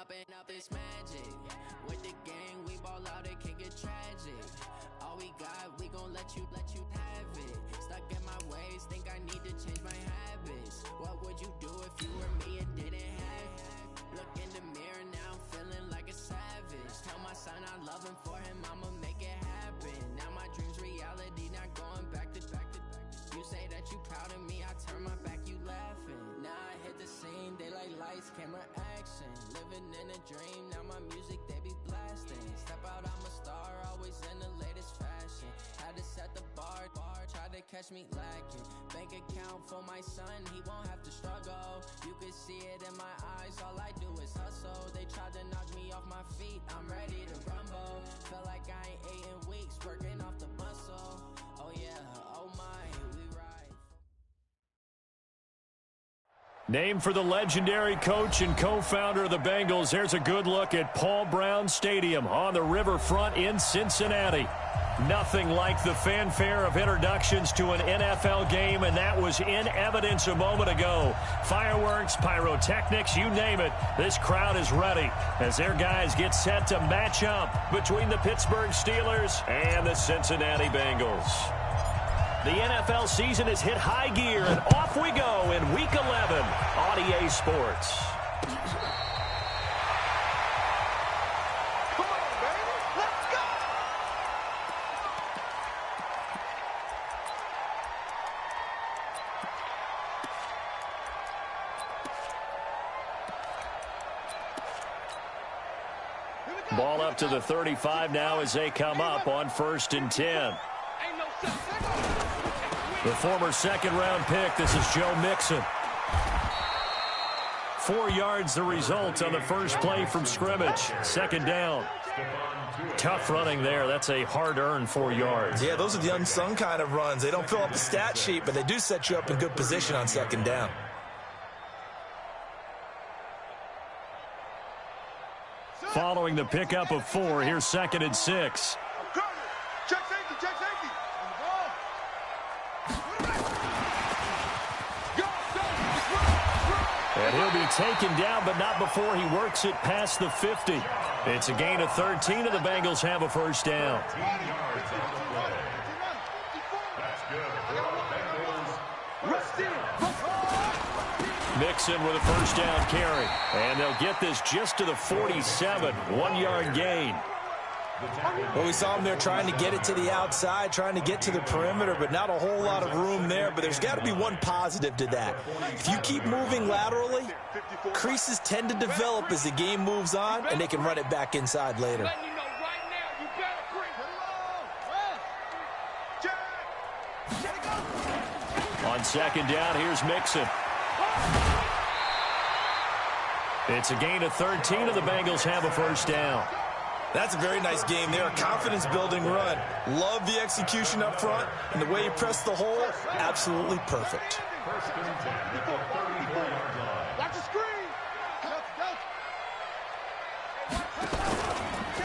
Popping up this magic. With the gang, we ball out, it can get tragic. All we got, we gon' let you have it. Stuck in my ways, think I need to change my habits. What would you do if you were me and didn't have it? Look in the mirror, now I'm feeling like a savage. Tell my son I love him, for him I'ma make it happen. Now my dream's reality, not going back to. You say that you proud of me, I turn my back, you laughing. Now I hit the scene, they like lights, camera, action. Living in a dream, now my music they be blasting. Step out, I'm a star, always in the latest fashion. Had to set the bar, try to catch me lacking. Bank account for my son, he won't have to struggle. You can see it in my eyes, all I do is hustle. They tried to knock me off my feet, I'm ready to rumble. Feel like I ain't ate in weeks, working off the muscle. Oh yeah, oh my, we ride. Named for the legendary coach and co-founder of the Bengals, here's a good look at Paul Brown Stadium on the riverfront in Cincinnati. Nothing like the fanfare of introductions to an NFL game, and that was in evidence a moment ago. Fireworks, pyrotechnics, you name it. This crowd is ready as their guys get set to match up between the Pittsburgh Steelers and the Cincinnati Bengals. The NFL season has hit high gear, and off we go in Week 11 on EA Sports. Come on, baby. Let's go! Ball up to the 35 now as they come up on 1st and 10. The former second-round pick, this is Joe Mixon. 4 yards the result on the first play from scrimmage. Second down. Tough running there. That's a hard-earned 4 yards. Yeah, those are the unsung kind of runs. They don't fill up the stat sheet, but they do set you up in good position on second down. Following the pickup of 4, here's 2nd and 6. Check safety, check safety. And he'll be taken down, but not before he works it past the 50. It's a gain of 13, and the Bengals have a first down. Mixon with a first down carry. And they'll get this just to the 47, 1-yard gain. Well, we saw him there trying to get it to the outside, trying to get to the perimeter, but not a whole lot of room there. But there's got to be one positive to that. If you keep moving laterally, creases tend to develop as the game moves on, and they can run it back inside later. On second down, here's Mixon. It's a gain of 13, and the Bengals have a first down. That's a very nice game there, a confidence-building run. Love the execution up front, and the way he pressed the hole, absolutely perfect.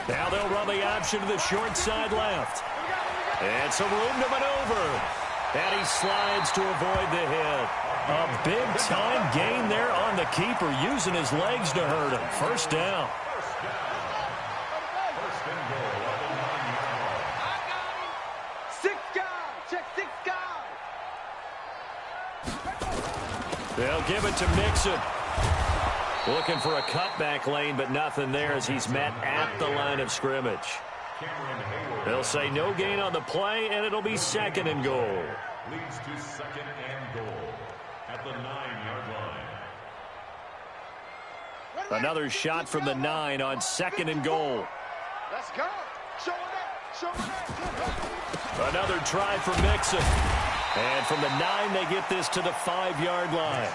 Now they'll run the option to the short side left. And some room to maneuver. And he slides to avoid the hit. A big-time gain there on the keeper, using his legs to hurt him. First down. They'll give it to Mixon. Looking for a cutback lane, but nothing there as he's met at the line of scrimmage. They'll say no gain on the play, and it'll be 2nd and goal. Leads to 2nd and goal at the 9-yard line. Another shot from the 9 on 2nd and goal. Let's go. Show it up. Another try for Mixon. And from the 9, they get this to the 5-yard line.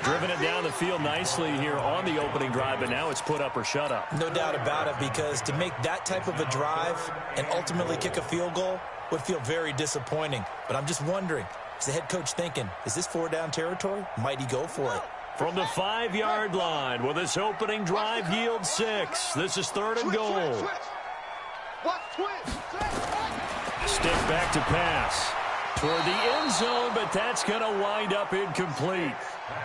Driven it down the field nicely here on the opening drive, but now it's put up or shut up. No doubt about it, because to make that type of a drive and ultimately kick a field goal would feel very disappointing. But I'm just wondering, is the head coach thinking, is this 4-down territory? Might he go for it? From the 5-yard line, will this opening drive yield 6? This is 3rd and goal. Watch, Stick back to pass. toward the end zone, but that's going to wind up incomplete.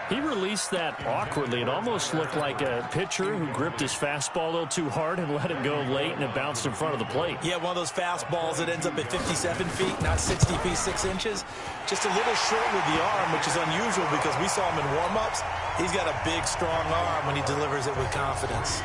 He released that awkwardly. It almost looked like a pitcher who gripped his fastball a little too hard and let it go late, and it bounced in front of the plate. Yeah, one of those fastballs that ends up at 57 feet, not 60 feet, 6 inches. Just a little short with the arm, which is unusual because we saw him in warm-ups. He's got a big, strong arm when he delivers it with confidence.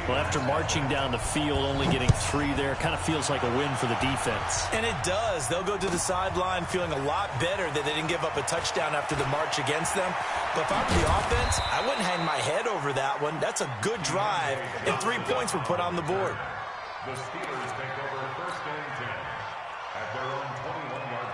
Well, after marching down the field, only getting 3 there, kind of feels like a win for the defense. And it does. They'll go to the sideline feeling a lot better that they didn't give up a touchdown after the march against them. But if I'm the offense, I wouldn't hang my head over that one. That's a good drive, and 3 points were put on the board. The Steelers take over 1st and 10 at their own 21-yard line.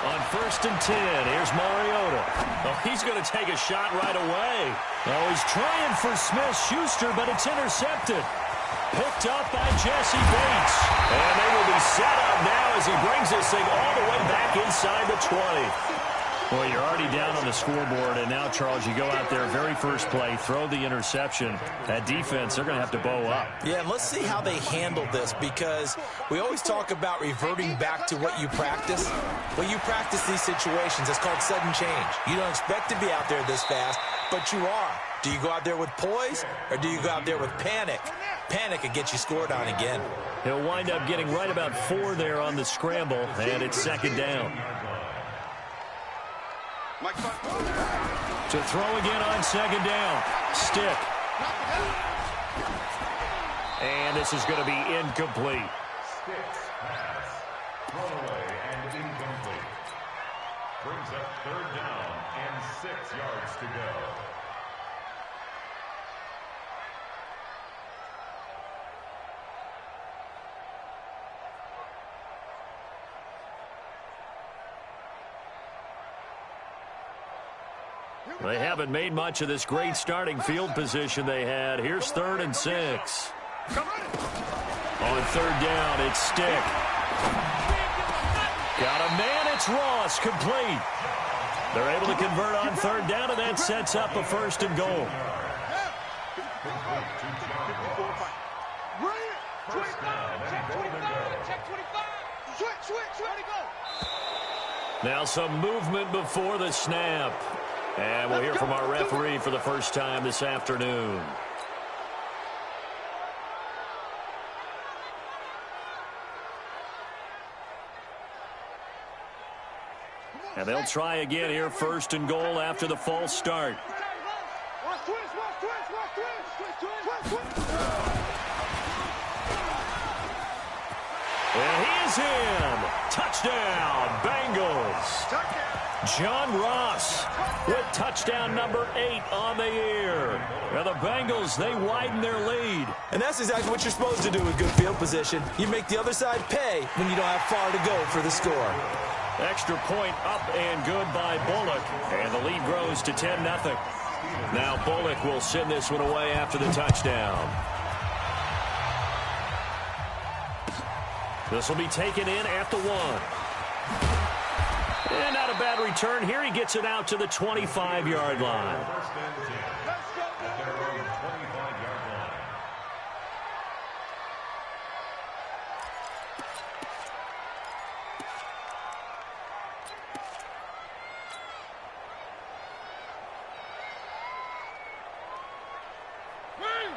On 1st and 10, here's Mariota. Oh, he's going to take a shot right away. Oh, he's trying for Smith-Schuster, but it's intercepted. Picked up by Jesse Bates. And they will be set up now as he brings this thing all the way back inside the 20. Well, you're already down on the scoreboard, and now, Charles, you go out there, very first play, throw the interception. That defense, they're going to have to bow up. Yeah, and let's see how they handle this, because we always talk about reverting back to what you practice. When you practice these situations, it's called sudden change. You don't expect to be out there this fast, but you are. Do you go out there with poise, or do you go out there with panic? Panic could get you scored on again. He'll wind up getting right about 4 there on the scramble, and it's 2nd down. To throw again on 2nd down. Stick. And this is going to be incomplete. Sticks pass. Thrown away and incomplete. Brings up 3rd down and 6 yards to go. They haven't made much of this great starting field position they had. Here's 3rd and 6. On 3rd down, it's Stick. Got a man, it's Ross, complete. They're able to convert on 3rd down, and that sets up a 1st and goal. Now some movement before the snap. And we'll hear from our referee for the first time this afternoon. And they'll try again here, 1st and goal after the false start. And he is in. Touchdown, Bengals. John Ross with touchdown number 8 on the year. Now the Bengals, they widen their lead. And that's exactly what you're supposed to do with good field position. You make the other side pay when you don't have far to go for the score. Extra point up and good by Bullock. And the lead grows to 10-0. Now Bullock will send this one away after the touchdown. This will be taken in at the 1. And not a bad return here. He gets it out to the 25-yard line.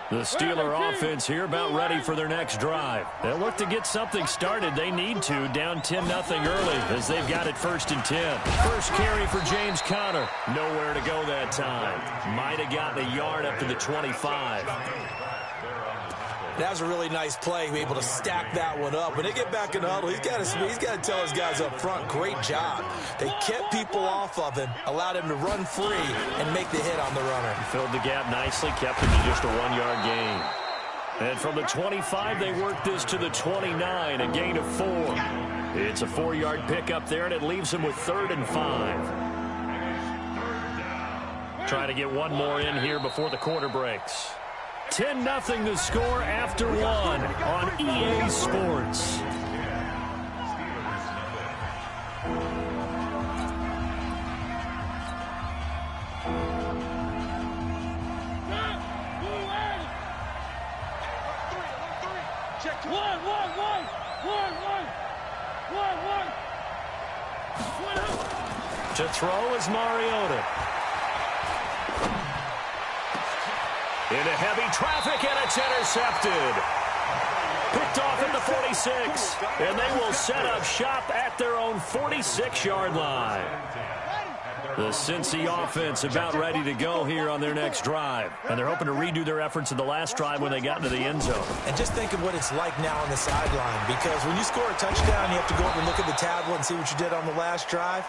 The Steeler offense here about ready for their next drive. They'll look to get something started. They need to, down 10-0 early as they've got it 1st and 10. First carry for James Conner. Nowhere to go that time. Might have gotten a yard up to the 25. That was a really nice play, able to stack that one up. When they get back in the huddle, he's got to tell his guys up front, great job. They kept people off of him, allowed him to run free, and make the hit on the runner. Filled the gap nicely, kept him to just a 1-yard gain. And from the 25, they work this to the 29, a gain of 4. It's a 4-yard pickup there, and it leaves him with 3rd and 5. Trying to get one more in here before the quarter breaks. 10-0 the score after 1 on EA Sports. To throw is Mariota. Into heavy traffic, and it's intercepted. Picked off at the 46, and they will set up shop at their own 46-yard line. The Cincy offense about ready to go here on their next drive. And they're hoping to redo their efforts in the last drive when they got into the end zone. And just think of what it's like now on the sideline, because when you score a touchdown, you have to go up and look at the tablet and see what you did on the last drive.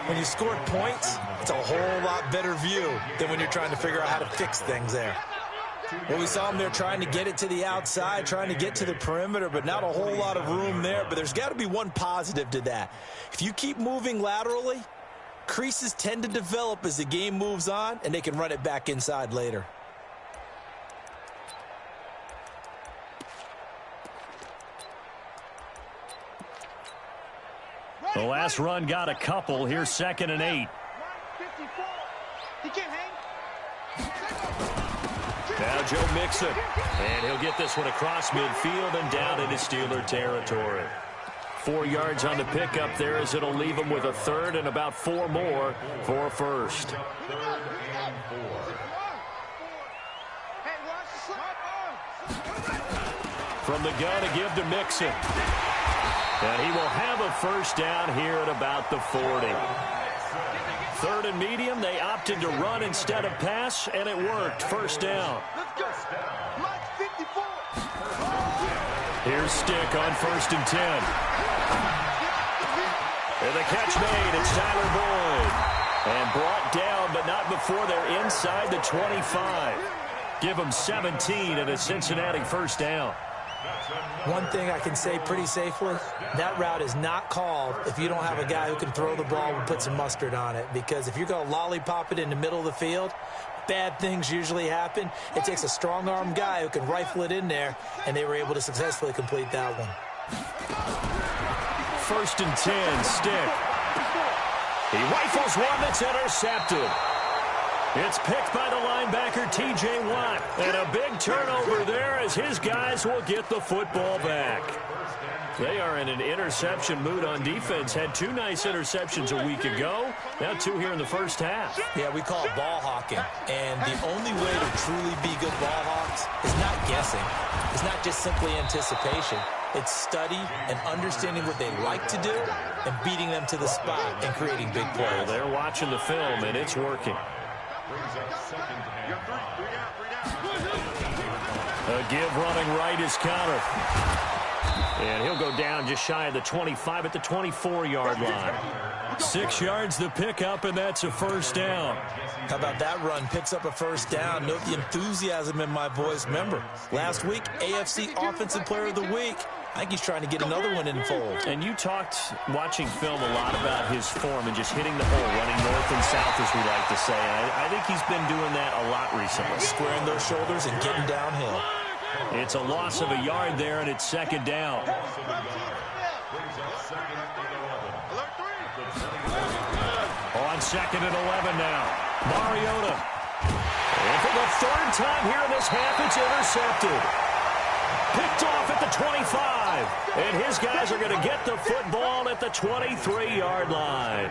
When you scored points, it's a whole lot better view than when you're trying to figure out how to fix things there. Well, we saw them there trying to get it to the outside, trying to get to the perimeter, but not a whole lot of room there. But there's got to be one positive to that. If you keep moving laterally, creases tend to develop as the game moves on, and they can run it back inside later. The last run got a couple. Here's 2nd and 8. He can't hang. Now Joe Mixon, and he'll get this one across midfield and down into Steeler territory. 4 yards on the pickup there, as it'll leave them with a third and about 4 more for a first. From the gun to give to Mixon. And he will have a first down here at about the 40. 3rd and medium, they opted to run instead of pass, and it worked. First down. Here's Stick on 1st and 10. And the catch made. It's Tyler Boyd. And brought down, but not before they're inside the 25. Give them 17 and a Cincinnati first down. One thing I can say pretty safely, that route is not called if you don't have a guy who can throw the ball and put some mustard on it. Because if you're going to lollipop it in the middle of the field, bad things usually happen. It takes a strong-arm guy who can rifle it in there, and they were able to successfully complete that one. 1st and 10, Stick. He rifles one that's intercepted. It's picked by the linebacker, T.J. Watt. And a big turnover there as his guys will get the football back. They are in an interception mood on defense. Had 2 nice interceptions a week ago. Now 2 here in the first half. Yeah, we call it ball hawking. And the only way to truly be good ball hawks is not guessing. It's not just simply anticipation. It's study and understanding what they like to do and beating them to the spot and creating big plays. Well, they're watching the film, and it's working. A give running right is counter. And he'll go down just shy of the 25 at the 24-yard line. 6 yards the pickup, and that's a first down. How about that run? Picks up a first down. Note the enthusiasm in my voice. Remember, last week, AFC Offensive Player of the Week. I think he's trying to get another one in the fold. And you talked, watching film, a lot about his form and just hitting the hole, running north and south, as we like to say. I think he's been doing that a lot recently. Squaring those shoulders and getting downhill. It's a loss of a yard there, and it's 2nd down. On 2nd and 11 now. Mariota. And for the 3rd time here in this half, it's intercepted. Picked off at the 25. And his guys are going to get the football at the 23-yard line.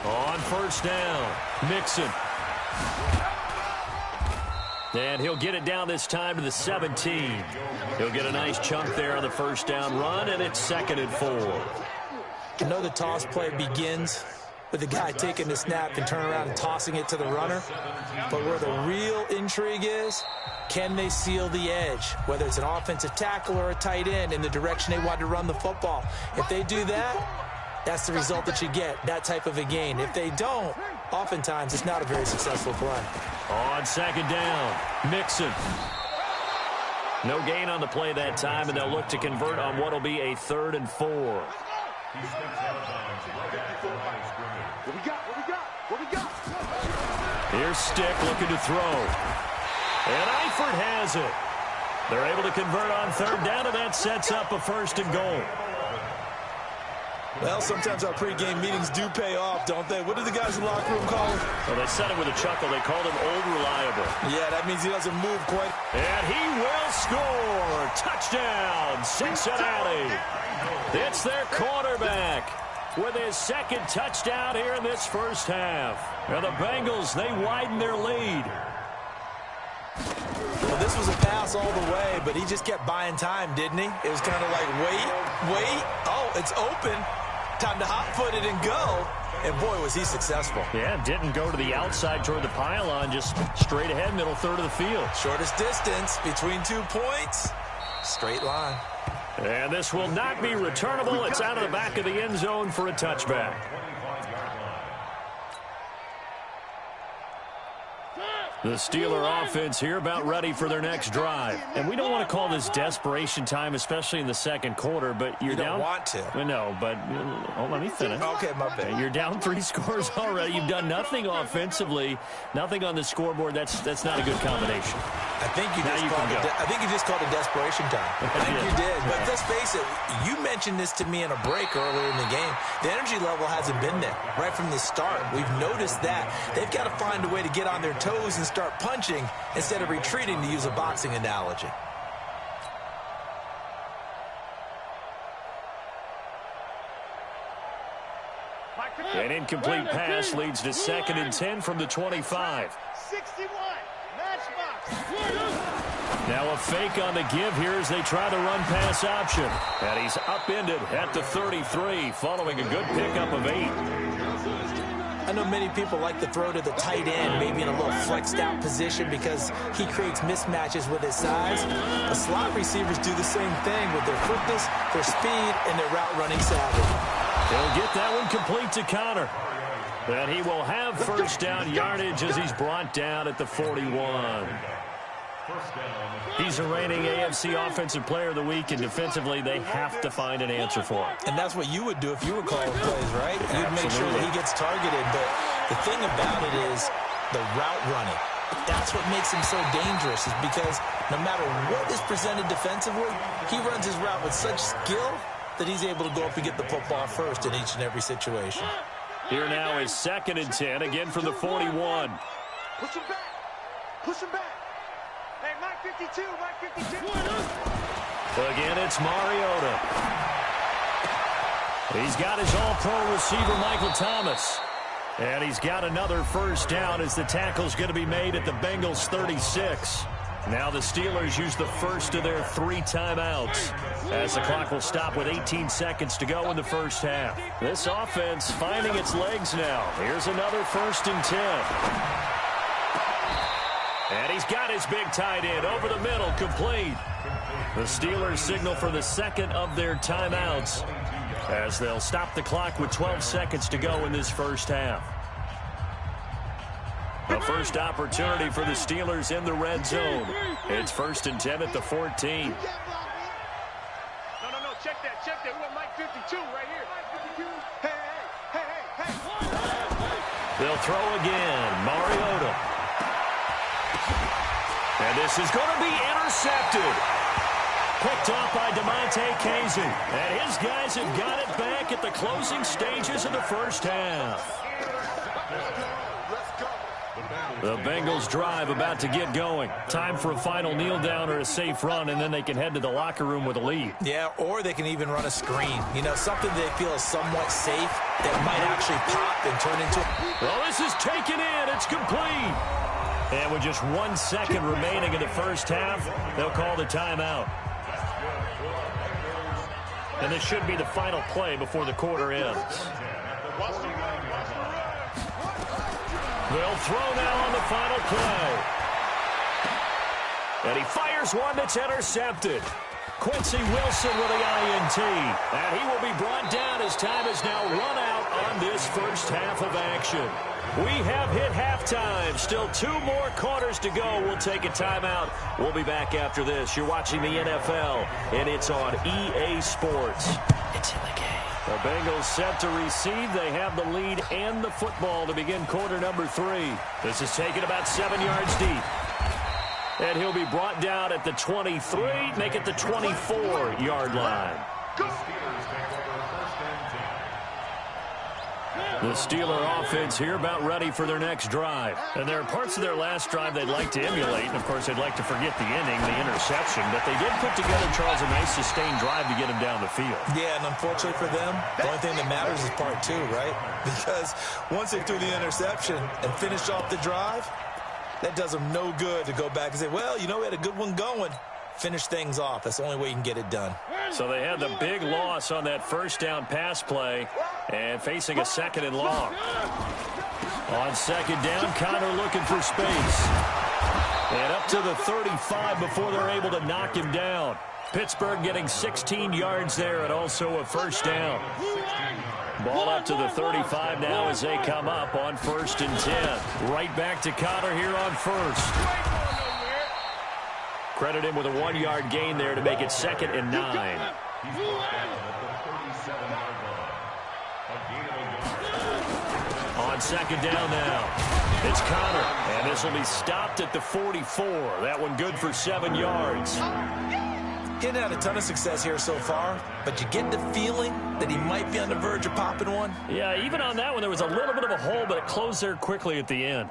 On 1st down, Mixon. And he'll get it down this time to the 17. He'll get a nice chunk there on the first down run, and it's 2nd and 4. You know the toss play begins with the guy taking the snap and turning around and tossing it to the runner. But where the real intrigue is, can they seal the edge, whether it's an offensive tackle or a tight end, in the direction they want to run the football? If they do that, that's the result that you get, that type of a gain. If they don't, oftentimes it's not a very successful play. On 2nd down, Mixon. No gain on the play that time, and they'll look to convert on what will be a 3rd and 4. What we got? Here's Stick looking to throw. And Eifert has it. They're able to convert on third down, and that sets up a 1st and goal. Well, sometimes our pregame meetings do pay off, don't they? What did the guys in the locker room call him? Well, they said it with a chuckle. They called him Old Reliable. Yeah, that means he doesn't move quite. And he will score. Touchdown, Cincinnati. It's their quarterback with his 2nd touchdown here in this first half. Now the Bengals, they widen their lead. Well, this was a pass all the way, but he just kept buying time, didn't he? It was kind of like, wait. Oh, it's open. Time to hot-foot it and go. And, boy, was he successful. Yeah, didn't go to the outside toward the pylon, just straight ahead, middle third of the field. Shortest distance between 2 points. Straight line. And this will not be returnable. It's out of the back of the end zone for a touchback. The Steeler offense here about ready for their next drive. And we don't want to call this desperation time, especially in the second quarter, but you're down. You don't want to. No, but let me finish. Okay, my bad. You're down 3 scores already. You've done nothing offensively, nothing on the scoreboard. That's not a good combination. I think you just called it desperation time. I think you did. But let's face it, you mentioned this to me in a break earlier in the game. The energy level hasn't been there right from the start. We've noticed that. They've got to find a way to get on their toes and start punching instead of retreating, to use a boxing analogy. An incomplete pass leads to 2nd and 10 from the 25. 61. Matchbox. Now a fake on the give here as they try the run-pass option. And he's upended at the 33 following a good pickup of 8. I know many people like to throw to the tight end, maybe in a little flexed out position because he creates mismatches with his size. The slot receivers do the same thing with their quickness, their speed, and their route running savvy. He'll get that one complete to Connor. And he will have first down yardage as he's brought down at the 41. He's the reigning AFC Offensive Player of the Week, and defensively they have to find an answer for him. And that's what you would do if you were calling plays, right? You'd make sure that he gets targeted. But the thing about it is the route running. That's what makes him so dangerous, is because no matter what is presented defensively, he runs his route with such skill that he's able to go up and get the football first in each and every situation. Here now is 2nd and 10, again from the 41. Push him back. Push him back. Hey, Mike 52, Mike 52. Again, it's Mariota. He's got his all-pro receiver, Michael Thomas. And he's got another first down as the tackle's going to be made at the Bengals 36. Now the Steelers use the first of their 3 timeouts as the clock will stop with 18 seconds to go in the first half. This offense finding its legs now. Here's another 1st and 10. And he's got his big tight end over the middle, complete. The Steelers signal for the 2nd of their timeouts as they'll stop the clock with 12 seconds to go in this first half. The first opportunity for the Steelers in the red zone. It's 1st and 10 at the 14. No, check that. We want Mike 52 right here. Hey. They'll throw again. Mariota. And this is going to be intercepted. Picked off by DeMonte Casey. And his guys have got it back at the closing stages of the first half. The Bengals drive about to get going. Time for a final kneel down or a safe run, and then they can head to the locker room with a lead. Yeah, or they can even run a screen. You know, something they feel is somewhat safe that might actually pop and turn into... Well, this is taken in. It's complete. And with just 1 second remaining in the first half, they'll call the timeout. And this should be the final play before the quarter ends. They'll throw now on the final play. And he fires one that's intercepted. Quincy Wilson with the INT. And he will be brought down as time has now run out on this first half of action. We have hit halftime. Still 2 more quarters to go. We'll take a timeout. We'll be back after this. You're watching the NFL, and it's on EA Sports. It's in the game. The Bengals set to receive. They have the lead and the football to begin quarter number 3. This is taken about 7 yards deep. And he'll be brought down at the 23, make it the 24-yard line. The Steeler offense here about ready for their next drive. And there are parts of their last drive they'd like to emulate. And, of course, they'd like to forget the inning, the interception. But they did put together, Charles, a nice sustained drive to get him down the field. Yeah, and unfortunately for them, the only thing that matters is part two, right? Because once they threw the interception and finished off the drive, that does them no good to go back and say, well, you know, we had a good one going. Finish things off. That's the only way you can get it done. So they had the big loss on that first down pass play and facing a second and long. On second down, Connor looking for space. And up to the 35 before they're able to knock him down. Pittsburgh getting 16 yards there and also a first down. Ball up to the 35 now as they come up on 1st and 10. Right back to Connor here on first. Credit him with a 1-yard gain there to make it 2nd and 9. On second down now, it's Connor, and this will be stopped at the 44. That one good for 7 yards. He hadn't had a ton of success here so far, but you get the feeling that he might be on the verge of popping one. Yeah, even on that one, there was a little bit of a hole, but it closed there quickly at the end.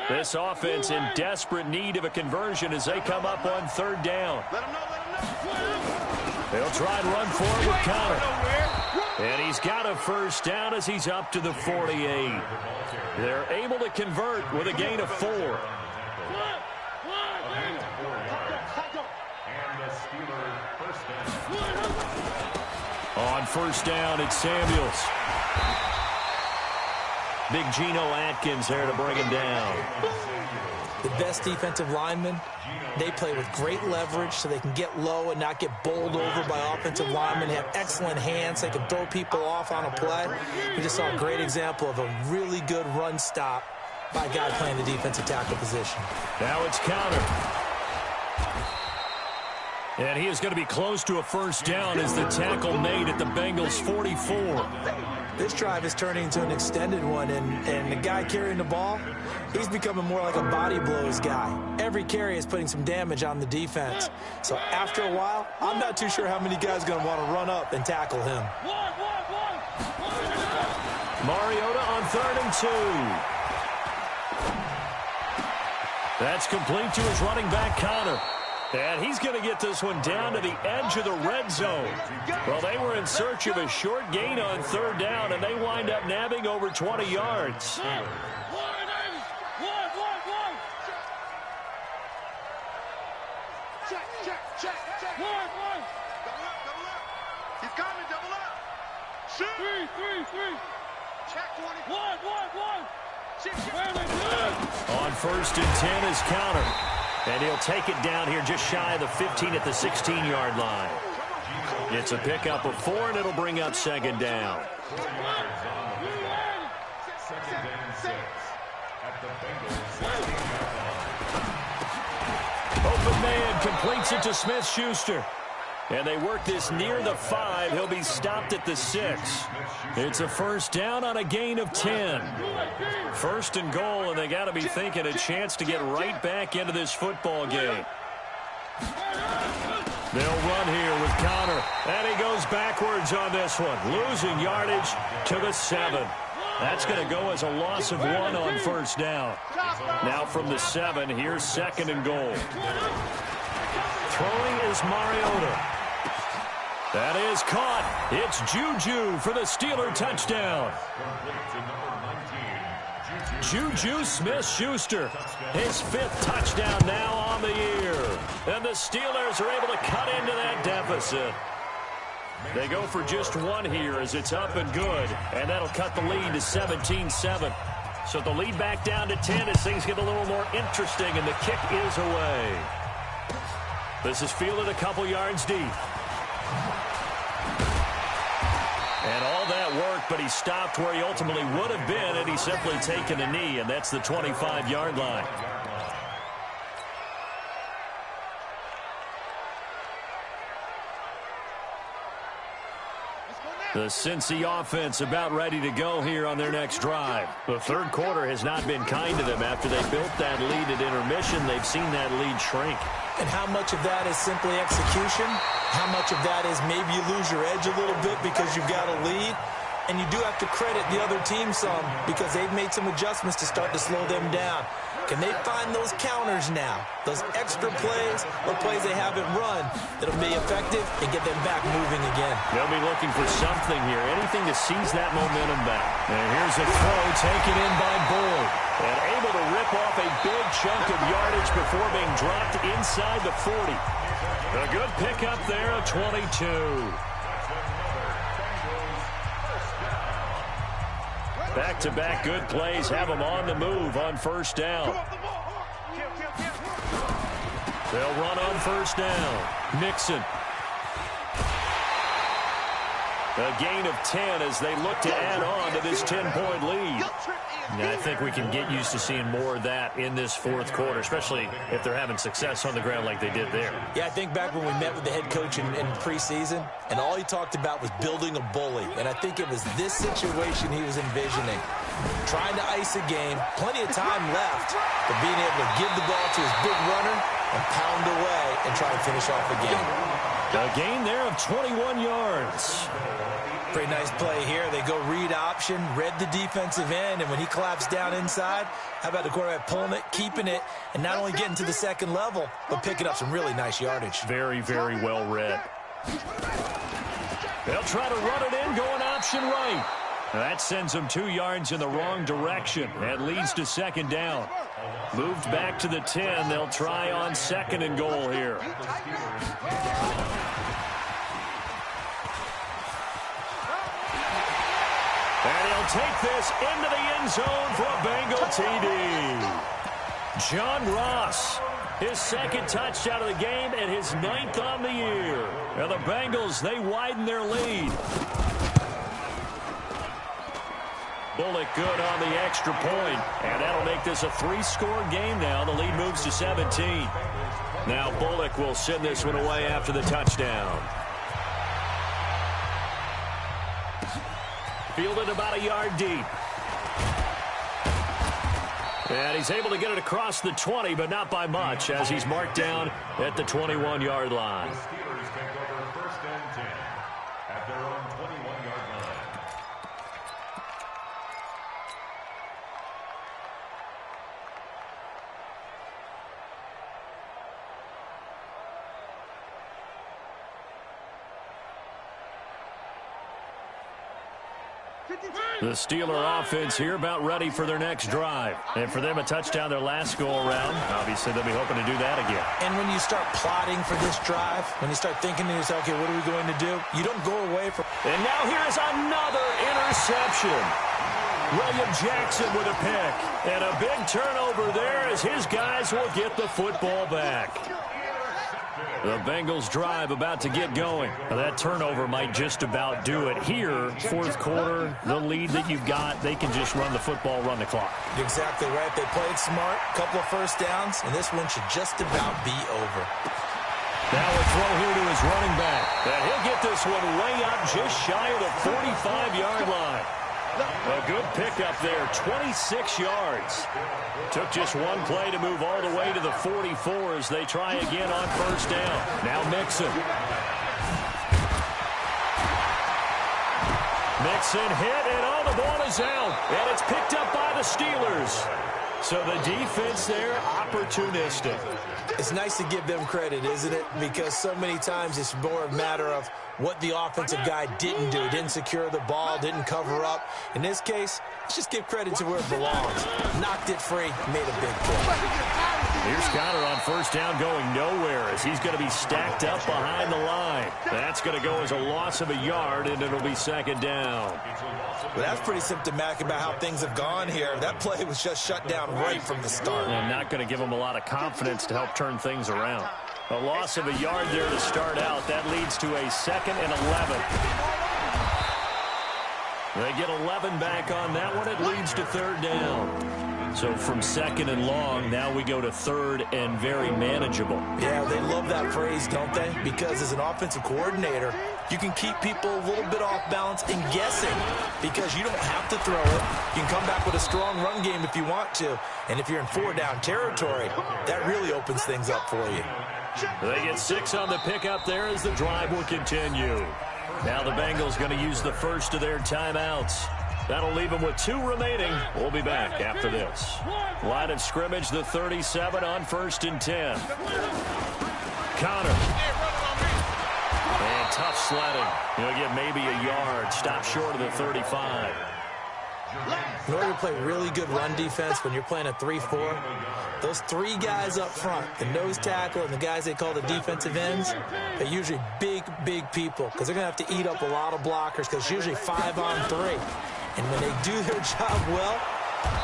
This offense in desperate need of a conversion as they come up on 3rd down. They'll try and run forward with Connor. And he's got a first down as he's up to the 48. They're able to convert with a gain of 4. On 1st down, it's Samuels. Big Geno Atkins there to bring him down. The best defensive linemen, they play with great leverage so they can get low and not get bowled over by offensive linemen. They have excellent hands. They can throw people off on a play. We just saw a great example of a really good run stop by a guy playing the defensive tackle position. Now it's Connor. And he is going to be close to a first down as the tackle made at the Bengals' 44. This drive is turning into an extended one, and the guy carrying the ball, he's becoming more like a body blows guy. Every carry is putting some damage on the defense. So after a while, I'm not too sure how many guys are going to want to run up and tackle him. Mariota on 3rd and 2. That's complete to his running back, Connor. And he's going to get this one down to the edge of the red zone. Well, they were in search of a short gain on 3rd down, and they wind up nabbing over 20 yards. Check. Double up. He's coming, double up. Shoot. Three. Check 1. On 1st and 10 is Connor. And he'll take it down here just shy of the 15 at the 16-yard line. It's a pickup of 4, and it'll bring up 2nd down. Open man completes it to Smith-Schuster. And they work this near the 5. He'll be stopped at the 6. It's a first down on a gain of 10. 1st and goal, and they got to be thinking a chance to get right back into this football game. They'll run here with Connor. And he goes backwards on this one, losing yardage to the 7. That's going to go as a loss of 1 on 1st down. Now from the 7, here's 2nd and goal. Throwing is Mariota. That is caught. It's Juju for the Steeler touchdown. Juju Smith-Schuster, his 5th touchdown now on the year. And the Steelers are able to cut into that deficit. They go for just 1 here as it's up and good. And that'll cut the lead to 17-7. So the lead back down to 10 as things get a little more interesting, and the kick is away. This is fielded a couple yards deep. And all that worked, but he stopped where he ultimately would have been, and he's simply taken a knee, and that's the 25-yard line. The Cincy offense about ready to go here on their next drive. The third quarter has not been kind to them. After they built that lead at intermission, they've seen that lead shrink. And how much of that is simply execution? How much of that is maybe you lose your edge a little bit because you've got a lead? And you do have to credit the other team some because they've made some adjustments to start to slow them down. Can they find those counters now, those extra plays or plays they haven't run that'll be effective and get them back moving again? They'll be looking for something here, anything to seize that momentum back. And here's a throw taken in by Boyd. And able to rip off a big chunk of yardage before being dropped inside the 40. A good pickup there, a 22. Back-to-back good plays have them on the move on first down. They'll run on first down. Mixon. A gain of 10 as they look to add on to this 10-point lead. Yeah, I think we can get used to seeing more of that in this fourth quarter, especially if they're having success on the ground like they did there. Yeah, I think back when we met with the head coach in preseason, and all he talked about was building a bully. And I think it was this situation he was envisioning. Trying to ice a game, plenty of time left, but being able to give the ball to his big runner and pound away and try to finish off the game. A gain there of 21 yards. Pretty nice play here. They go read option, read the defensive end, and when he collapsed down inside, how about the quarterback pulling it, keeping it, and not only getting to the second level, but picking up some really nice yardage. Very, very well read. They'll try to run it in, going option right. That sends them 2 yards in the wrong direction. That leads to second down. Moved back to the 10. They'll try on second and goal here. And he'll take this into the end zone for a Bengal TD. John Ross, his second touchdown of the game and his 9th on the year. And the Bengals, they widen their lead. Bullock good on the extra point, and that'll make this a 3-score game now. The lead moves to 17. Now Bullock will send this one away after the touchdown. Fielded about a yard deep. And he's able to get it across the 20, but not by much, as he's marked down at the 21-yard line. Steelers take over first and 10 at their own 21-yard line. The Steeler offense here about ready for their next drive. And for them, a touchdown their last go-around. Obviously, they'll be hoping to do that again. And when you start plotting for this drive, when you start thinking to yourself, okay, what are we going to do? You don't go away from... And now here's another interception. William Jackson with a pick. And a big turnover there as his guys will get the football back. The Bengals drive about to get going. Now that turnover might just about do it here. Fourth quarter, the lead that you've got, they can just run the football, run the clock. Exactly right. They played smart, couple of first downs, and this one should just about be over. Now a throw here to his running back. And he'll get this one way up just shy of the 45-yard line. A good pickup there, 26 yards. Took just one play to move all the way to the 44 as they try again on first down. Now Mixon. Mixon hit, and the ball is out. And it's picked up by the Steelers. So the defense there, opportunistic. It's nice to give them credit, isn't it? Because so many times it's more a matter of what the offensive guy didn't do. Didn't secure the ball, didn't cover up. In this case, let's just give credit to where it belongs. Knocked it free, made a big play. Here's Conner on first down going nowhere as he's going to be stacked up behind the line. That's going to go as a loss of a yard, and it'll be second down. Well, that's pretty symptomatic about how things have gone here. That play was just shut down right from the start. And not going to give them a lot of confidence to help turn things around. A loss of a yard there to start out. That leads to a 2nd and 11. They get 11 back on that one. It leads to third down. So from 2nd and long, now we go to 3rd and very manageable. Yeah, they love that phrase, don't they? Because as an offensive coordinator, you can keep people a little bit off balance and guessing because you don't have to throw it. You can come back with a strong run game if you want to. And if you're in 4-down territory, that really opens things up for you. They get 6 on the pickup there as the drive will continue. Now the Bengals going to use the first of their timeouts. That'll leave them with 2 remaining. We'll be back after this. Line of scrimmage, the 37 on 1st and 10. Connor. And tough sledding. He'll get maybe a yard. Stop short of the 35. In order to play really good run defense when you're playing a 3-4, those 3 guys up front, the nose tackle and the guys they call the defensive ends, they're usually big people because they're going to have to eat up a lot of blockers because it's usually 5 on 3. And when they do their job well,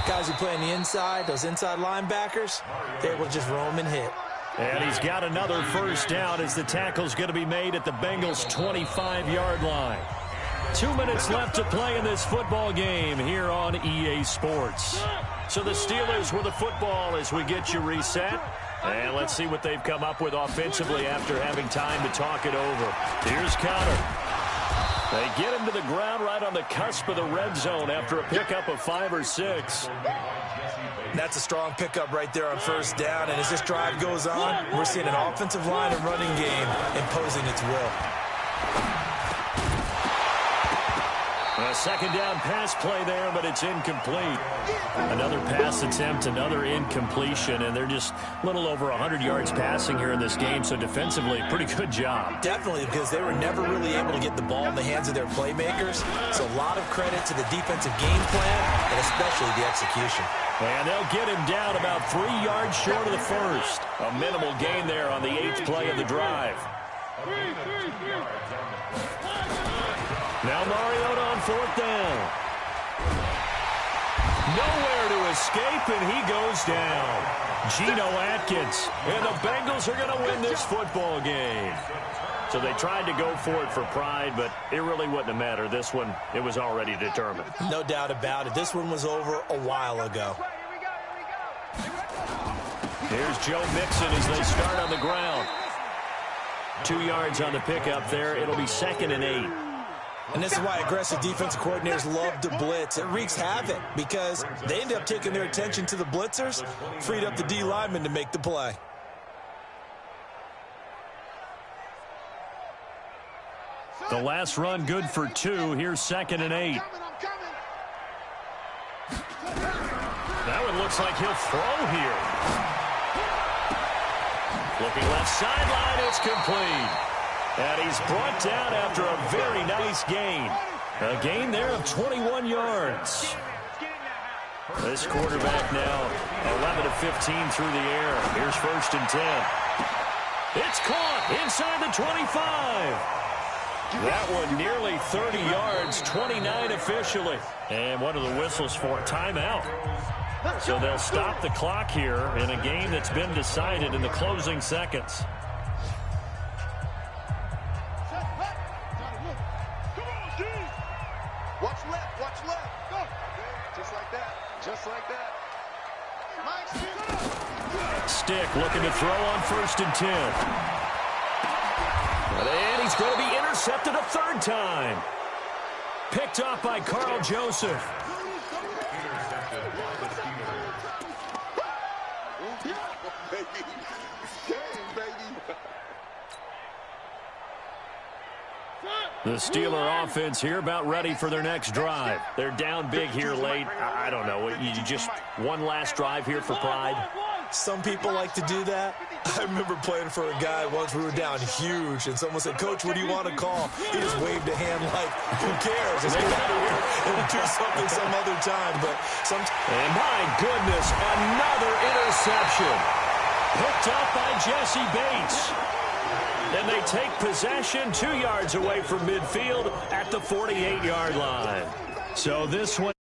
guys who play on the inside, those inside linebackers, they're able to just roam and hit. And he's got another first down as the tackle's going to be made at the Bengals' 25-yard line. 2 minutes left to play in this football game here on EA Sports. So the Steelers with the football as we get you reset. And let's see what they've come up with offensively after having time to talk it over. Here's Connor. They get him to the ground right on the cusp of the red zone after a pickup of 5 or 6. That's a strong pickup right there on first down. And as this drive goes on, we're seeing an offensive line and running game imposing its will. A second down pass play there, but it's incomplete. Another pass attempt, another incompletion, and they're just a little over 100 yards passing here in this game, so defensively, pretty good job. Definitely, because they were never really able to get the ball in the hands of their playmakers, so a lot of credit to the defensive game plan and especially the execution. And they'll get him down about 3 yards short of the first. A minimal gain there on the 8th play of the drive. Now Mariota on 4th down. Nowhere to escape, and he goes down. Geno Atkins. And the Bengals are going to win this football game. So they tried to go for it for pride, but it really wouldn't have mattered. This one, it was already determined. No doubt about it. This one was over a while ago. Here's Joe Mixon as they start on the ground. 2 yards on the pickup there. It'll be 2nd and 8. And this is why aggressive defensive coordinators love to blitz. It wreaks havoc because they end up taking their attention to the blitzers, freed up the D lineman to make the play. The last run good for 2. Here's 2nd and 8. That one looks like he'll throw here. Looking left sideline, it's complete. And he's brought down after a very nice gain. A gain there of 21 yards. This quarterback now 11 of 15 through the air. Here's 1st and 10. It's caught inside the 25. That one nearly 30 yards, 29 officially. And what are the whistles for? Timeout. So they'll stop the clock here in a game that's been decided in the closing seconds. Watch left. Go. Just like that. Just like that. Stick looking to throw on 1st and 10. And he's going to be intercepted a 3rd time. Picked off by Carl Joseph. The Steeler offense here about ready for their next drive. They're down big here late. I don't know. You just one last drive here for pride. Some people like to do that. I remember playing for a guy once. We were down huge, and someone said, "Coach, what do you want to call?" He just waved a hand like, "Who cares? Let's get out of here and we'll do something some other time." But and my goodness, another interception. Picked up by Jesse Bates. And they take possession 2 yards away from midfield at the 48-yard line. So this one